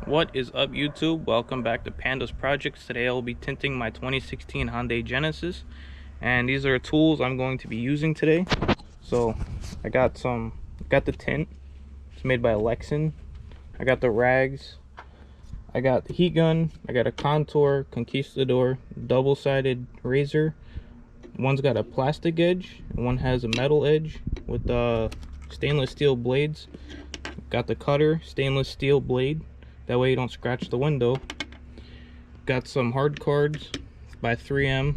What is up, YouTube? Welcome back to Panda's Projects. Today I will be tinting my 2016 Hyundai Genesis, and these are tools I'm going to be using today. So I got the tint. It's made by Lexan. I got the rags. I got the heat gun. I got a contour, conquistador, double-sided razor. One's got a plastic edge, and one has a metal edge with stainless steel blades. Got the cutter, stainless steel blade. That way you don't scratch the window. Got some hard cards by 3M.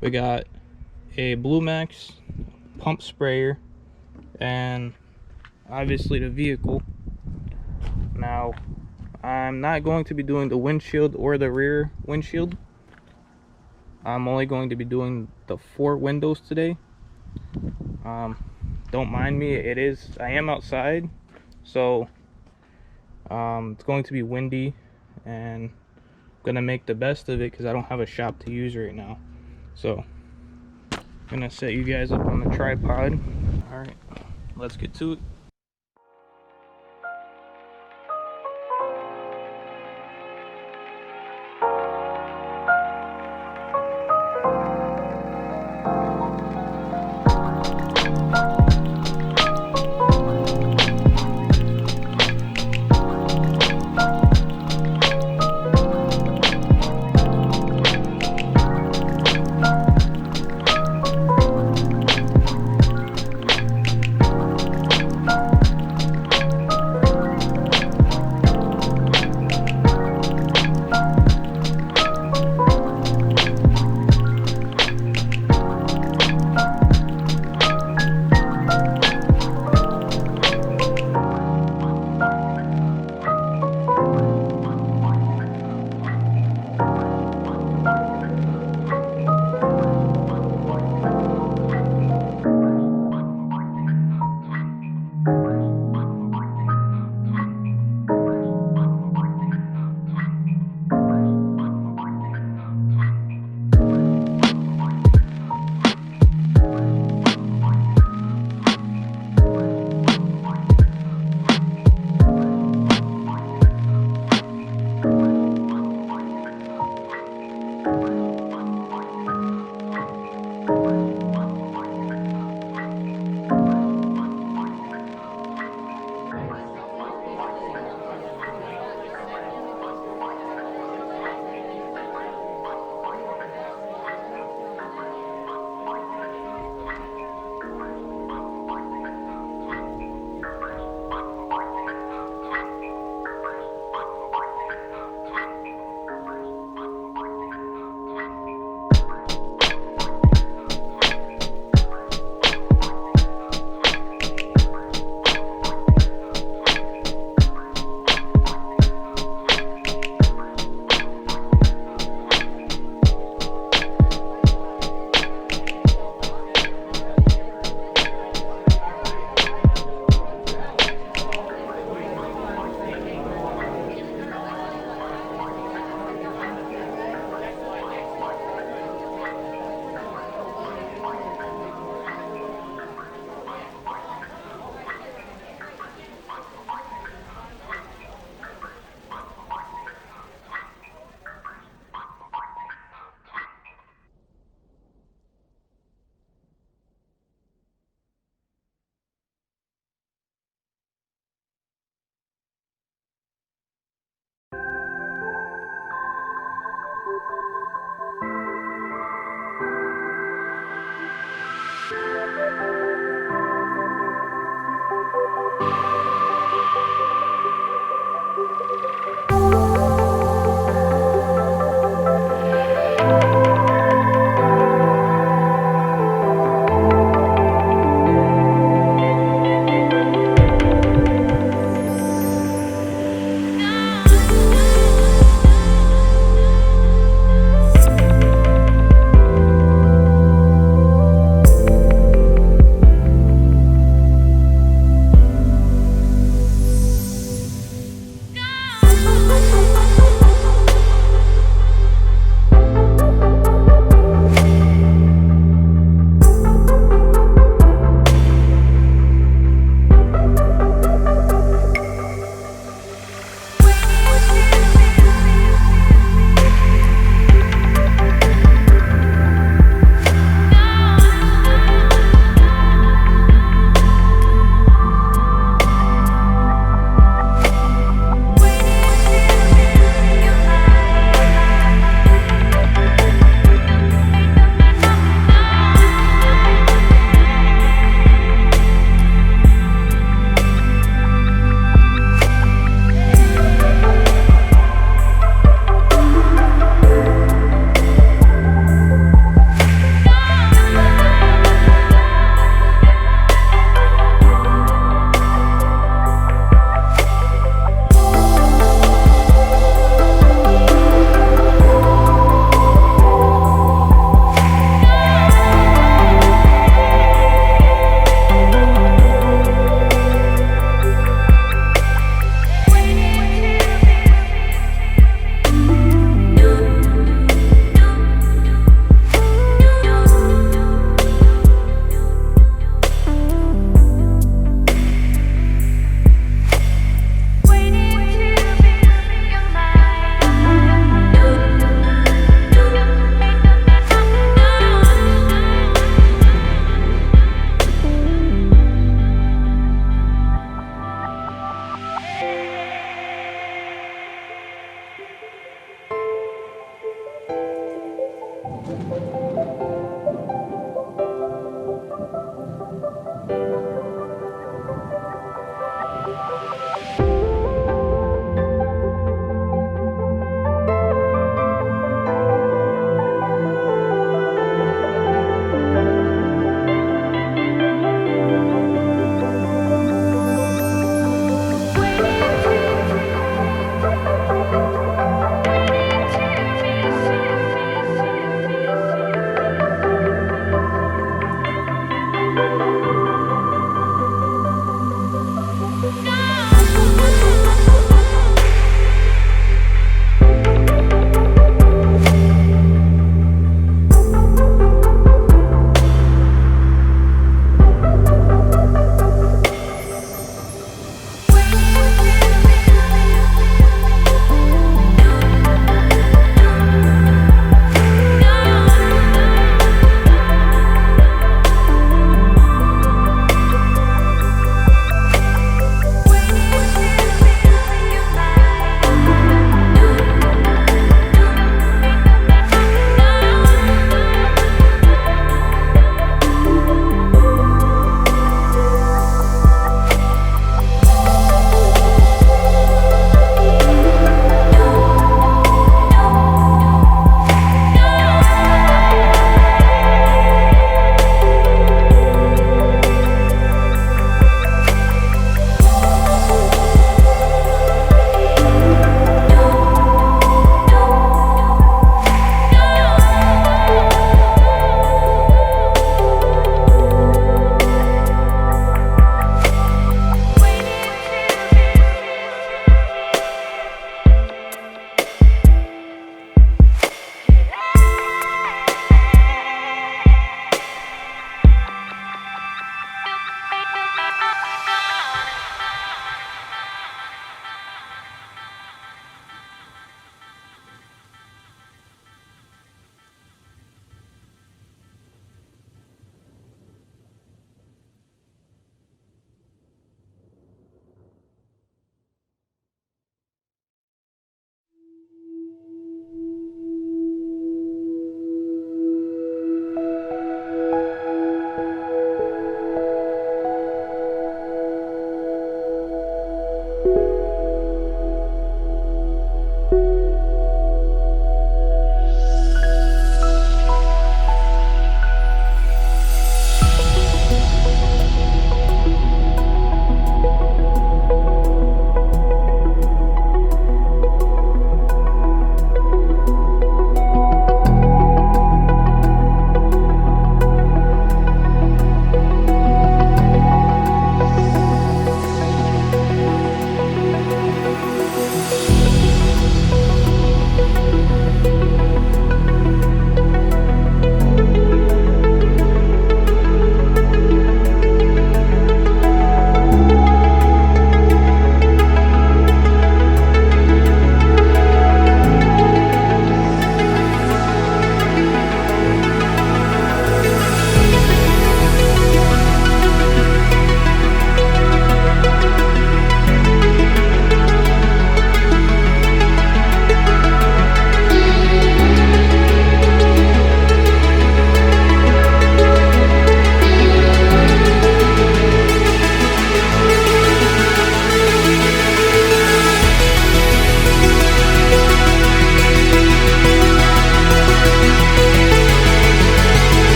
We got a Blue Max pump sprayer, and obviously the vehicle. Now, I'm not going to be doing the windshield or the rear windshield. I'm only going to be doing the 4 windows today. Don't mind me, I am outside, so it's going to be windy, and I'm gonna make the best of it because I don't have a shop to use right now. So I'm gonna set you guys up on the tripod. All right, let's get to it.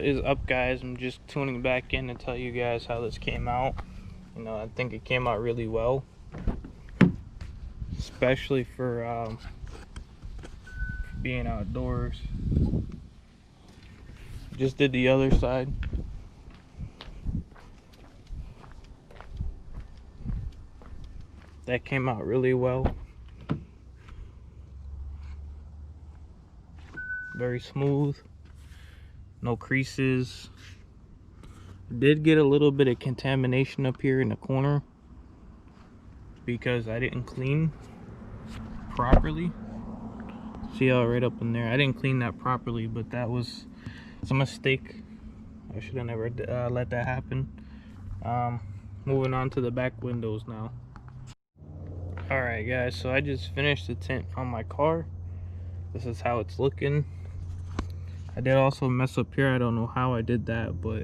What is up, guys? I'm just tuning back in to tell you guys how this came out. You know, I think it came out really well, especially for being outdoors. Just did the other side. That came out really well. Very smooth, no creases. Did get a little bit of contamination up here in the corner because I didn't clean properly. See how right up in there, I didn't clean that properly, but that was a mistake. I should have never let that happen. Moving on to the back windows now. Alright guys, so I just finished the tint on my car. This is how it's looking. I did also mess up here. I don't know how I did that, but